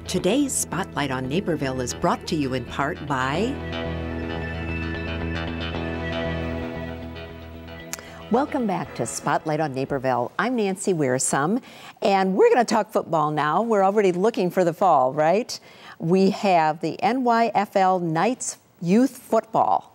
Today's Spotlight on Naperville is brought to you in part by... Welcome back to Spotlight on Naperville. I'm Nancy Wearsome, and we're going to talk football now. We're already looking for the fall, right? We have the NYFL Knights Youth Football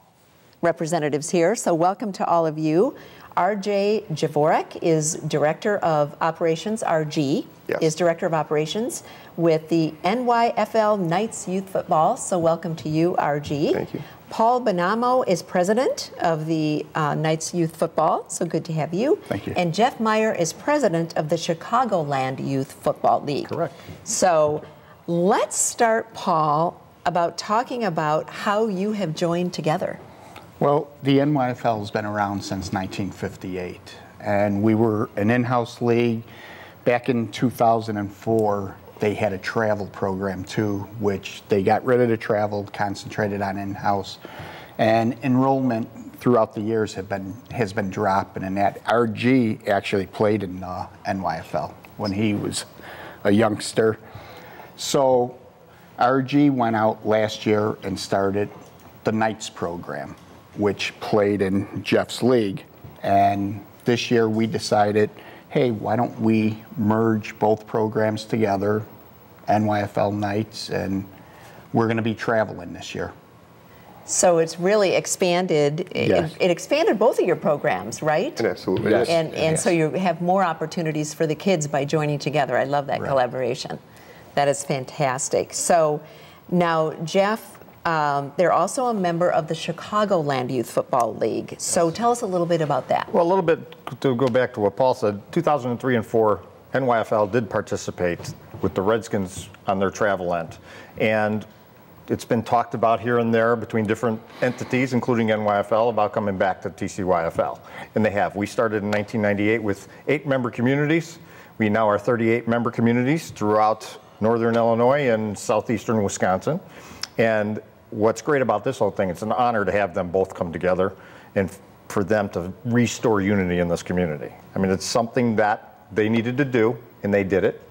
representatives here, so welcome to all of you. RJ Javorek is Director of Operations, RG is Director of Operations with the NYFL Knights Youth Football, so welcome to you, RG. Thank you. Paul Bonamo is President of the Knights Youth Football, so good to have you. Thank you. And Jeff Meyer is President of the Chicagoland Youth Football League. Correct. So let's start, Paul, about talking about how you have joined together. Well, the NYFL has been around since 1958, and we were an in-house league. Back in 2004, they had a travel program too, which they got rid of the travel, concentrated on in-house, and enrollment throughout the years has been dropping. And that RG actually played in NYFL when he was a youngster. So RG went out last year and started the Knights program, which played in Jeff's league. And this year we decided, hey, why don't we merge both programs together, NYFL Knights, and we're going to be traveling this year. So it's really expanded. Yes. It expanded both of your programs, right? It absolutely Yes. is. And so you have more opportunities for the kids by joining together. I love that collaboration. That is fantastic. So now, Jeff, they're also a member of the Chicagoland Youth Football League. So tell us a little bit about that. Well, a little bit to go back to what Paul said. 2003 and 4, NYFL did participate with the Redskins on their travel end. And it's been talked about here and there between different entities, including NYFL, about coming back to TCYFL. And they have. We started in 1998 with 8 member communities. We now are 38 member communities throughout northern Illinois and southeastern Wisconsin. And what's great about this whole thing, it's an honor to have them both come together and for them to restore unity in this community. I mean, it's something that they needed to do, and they did it.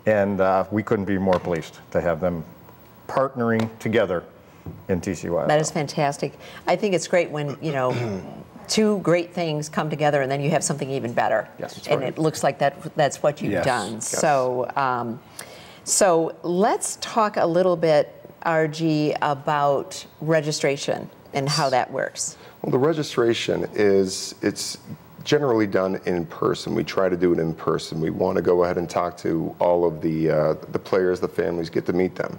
And we couldn't be more pleased to have them partnering together in TCYFL. That is fantastic. I think it's great when, you know, two great things come together and then you have something even better. Yes, that's and right. it looks like that's what you've done. Yes. So, so let's talk a little bit, RG, about registration and how that works. Well, the registration it's generally done in person. We try to do it in person. We want to go ahead and talk to all of the players, the families, get to meet them.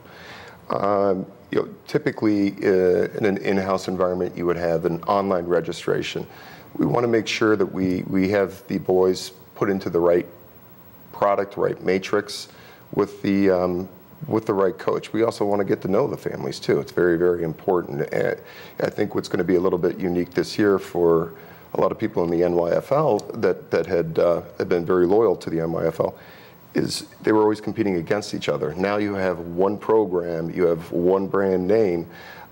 You know, typically in an in-house environment, you would have an online registration. We want to make sure that we have the boys put into the right product, right matrix with the right coach. We also want to get to know the families too. It's very, very important. I think what's going to be a little bit unique this year for a lot of people in the NYFL that had been very loyal to the NYFL is they were always competing against each other. Now you have one program, you have one brand name,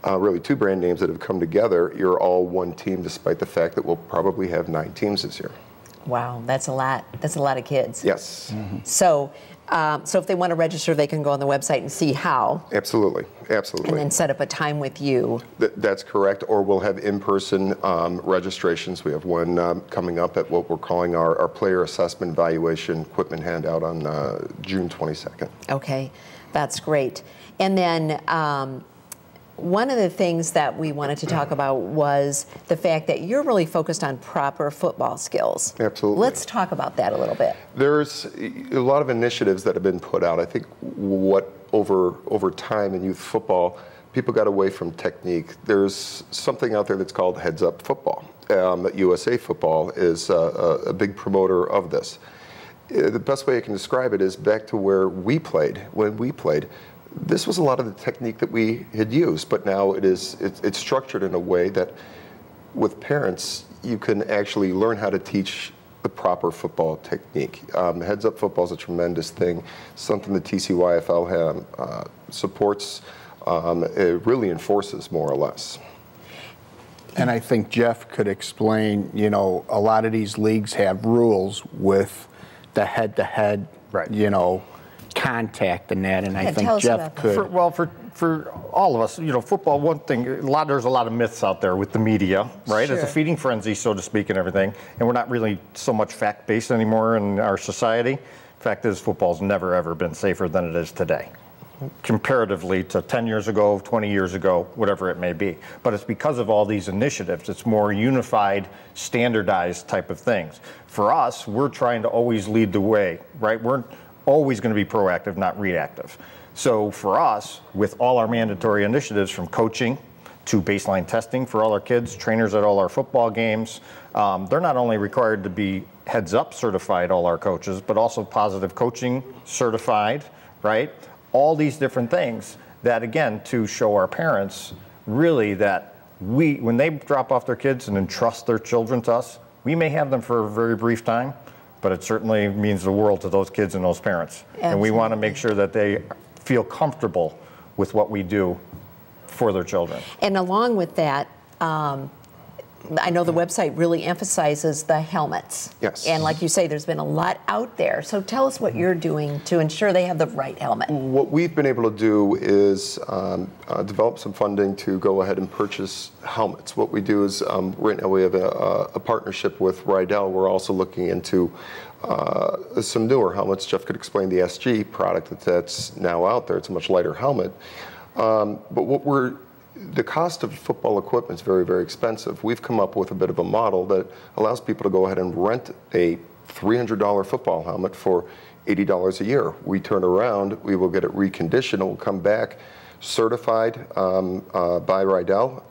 really 2 brand names that have come together. You're all one team, despite the fact that we'll probably have 9 teams this year. Wow, that's a lot. That's a lot of kids. Yes. Mm-hmm. So, so if they want to register, they can go on the website and see how. Absolutely, absolutely. And then set up a time with you. That's correct. Or we'll have in-person registrations. We have one coming up at what we're calling our player assessment evaluation equipment handout on June 22nd. Okay, that's great. And then one of the things that we wanted to talk about was the fact that you're really focused on proper football skills. Absolutely. Let's talk about that a little bit. There's a lot of initiatives that have been put out. I think what over time in youth football, people got away from technique. There's something out there that's called heads-up football. USA Football is a big promoter of this. The best way I can describe it is back to where we played, when we played. This was a lot of the technique that we had used, but now it's structured in a way that with parents, you can actually learn how to teach the proper football technique. Heads-up football is a tremendous thing, something that TCYFL supports. It really enforces more or less. And I think Jeff could explain, you know, a lot of these leagues have rules with the head-to-head, you know, contact and that, and I Yeah, tell think us Jeff about that. could. For all of us, football, one thing, there's a lot of myths out there with the media, right? Sure. It's a feeding frenzy, so to speak, and everything. And we're not really so much fact-based anymore in our society. Fact is, football's never, ever been safer than it is today, comparatively to 10 years ago, 20 years ago, whatever it may be. But it's because of all these initiatives. It's more unified, standardized type of things. For us, we're trying to always lead the way, right? We're always going to be proactive, not reactive. So for us, with all our mandatory initiatives from coaching to baseline testing for all our kids, trainers at all our football games, they're not only required to be heads up certified, all our coaches, but also positive coaching certified, right? All these different things that, again, to show our parents really that when they drop off their kids and entrust their children to us, we may have them for a very brief time, but it certainly means the world to those kids and those parents. Absolutely. And we want to make sure that they feel comfortable with what we do for their children. And along with that, I know the website really emphasizes the helmets. Yes. And like you say, there's been a lot out there. So tell us what you're doing to ensure they have the right helmet. What we've been able to do is develop some funding to go ahead and purchase helmets. What we do is, right now we have a partnership with Rydell. We're also looking into some newer helmets. Jeff could explain the SG product that's now out there. It's a much lighter helmet. But the cost of football equipment is very, very expensive. We've come up with a bit of a model that allows people to go ahead and rent a $300 football helmet for $80 a year. We turn around, we will get it reconditioned, it will come back certified by Rydell.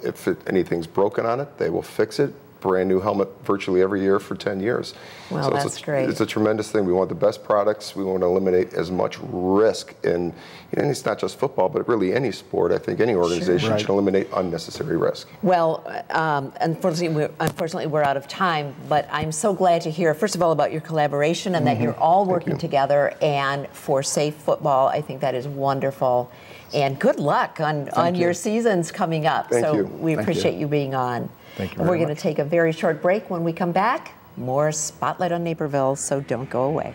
If anything's broken on it, they will fix it. Brand new helmet virtually every year for 10 years. Well, so that's great. It's a tremendous thing. We want the best products. We want to eliminate as much risk in, and it's not just football, but really any sport. I think any organization should eliminate unnecessary risk. Well, unfortunately, we're out of time, but I'm so glad to hear, first of all, about your collaboration and that you're all working together and for safe football. I think that is wonderful. And good luck on your seasons coming up. Thank you. We appreciate you being on. Thank you We're very going to much. take a very short break. When we come back, more Spotlight on Naperville, so don't go away.